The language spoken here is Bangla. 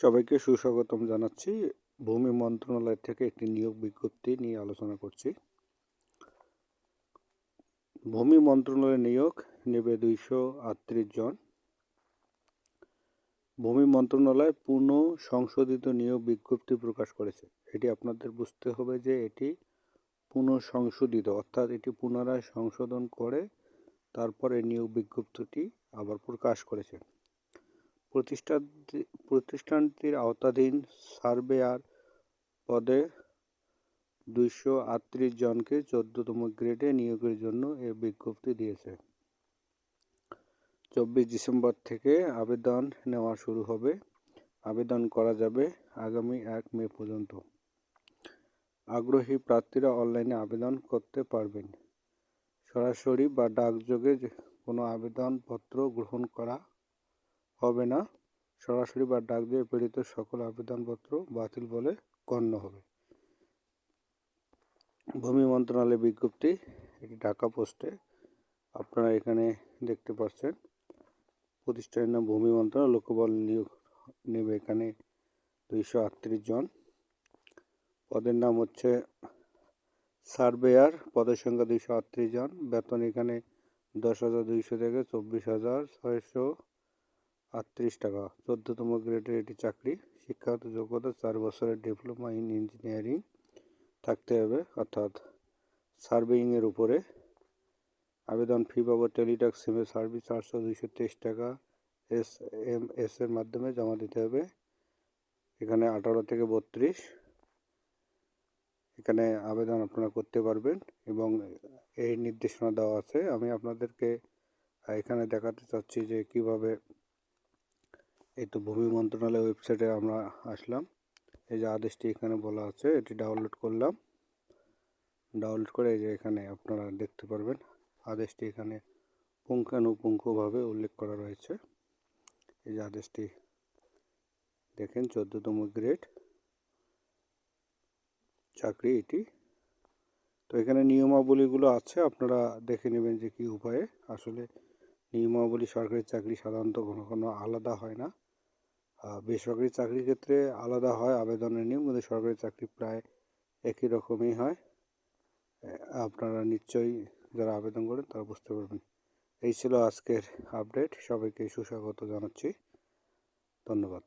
সবাইকে সুস্বাগতম জানাচ্ছি। ভূমি মন্ত্রণালয় থেকে একটি নিয়োগ বিজ্ঞপ্তি নিয়ে আলোচনা করছি। ভূমি মন্ত্রণালয়ের নিয়োগ নেবে 238 জন। ভূমি মন্ত্রণালয় পুনঃ সংশোধিত নিয়োগ বিজ্ঞপ্তি প্রকাশ করেছে। এটি আপনাদের বুঝতে হবে যে এটি পুনঃ সংশোধিত, অর্থাৎ এটি পুনরায় সংশোধন করে তারপরে নিয়োগ বিজ্ঞপ্তিটি আবার প্রকাশ করেছে। প্রতিষ্ঠানটির আওতাধীন সার্ভেয়ার পদে 238 জনকে 14তম গ্রেডে নিয়োগের জন্য এ বিজ্ঞপ্তি দিয়েছে। 24 ডিসেম্বর থেকে আবেদন নেওয়া শুরু হবে। আবেদন করা যাবে আগামী 1 মে পর্যন্ত। আগ্রহী প্রার্থীরা অনলাইনে আবেদন করতে পারবেন। সরাসরি বা ডাকযোগে কোনো আবেদনপত্র গ্রহণ করা হবে না। সরাসরি বা ডাকযোগে প্রেরিত সকল আবেদনপত্র বাতিল বলে গণ্য হবে। ভূমি মন্ত্রণালয়ের বিজ্ঞপ্তি, এটি ঢাকা পোস্টে আপনারা এখানে দেখতে পাচ্ছেন। প্রতিষ্ঠানের নাম ভূমি মন্ত্রণালয়, লোকবল নিয়োগ নেবে এখানে 238 জন। পদের নাম হচ্ছে সার্ভেয়ার, পদের সংখ্যা 238 জন। বেতন এখানে 10,200 থেকে 24,638 টাকা। 14তম গ্রেডের এটি চাকরি। শিক্ষাগত যোগ্যতা 4 বছরের ডিপ্লোমা ইন ইঞ্জিনিয়ারিং থাকতে হবে, অর্থাৎ সার্ভেইংয়ের উপরে। আবেদন ফি বাবদ টেলিটক সিমের সার্ভিস চার্জ 223 টাকা SMS এর মাধ্যমে জমা দিতে হবে। এখানে 18 থেকে 32 এখানে আবেদন আপনারা করতে পারবেন এবং এই নির্দেশনা দেওয়া আছে। আমি আপনাদেরকে এখানে দেখাতে চাচ্ছি যে কিভাবে এই তো ভূমি মন্ত্রণালয় ওয়েবসাইটে আমরা আসলাম। এই যে আদেশটি এখানে বলা আছে, এটি ডাউনলোড করলাম। ডাউনলোড করে এই যে এখানে আপনারা দেখতে পারবেন আদেশটি এখানে পুঙ্খানুপুঙ্খভাবে উল্লেখ করা রয়েছে। এই যে আদেশটি দেখেন, 14তম গ্রেড চাকরি এটি। তো এখানে নিয়মাবলীগুলো আছে, আপনারা দেখে নেবেন যে কি উপায়ে। আসলে নিয়মাবলী সরকারি চাকরি সাধারণত কোনো আলাদা হয় না। বেসরকারি চাকরির ক্ষেত্রে আলাদা হয় আবেদনের নিয়ম, কিন্তু সরকারি চাকরি প্রায় একই রকমই হয়। আপনারা নিশ্চয়ই যারা আবেদন করেন তারা বুঝতে পারবেন। এই ছিল আজকের আপডেট। সবাইকে সুস্বাগত জানাচ্ছি। ধন্যবাদ।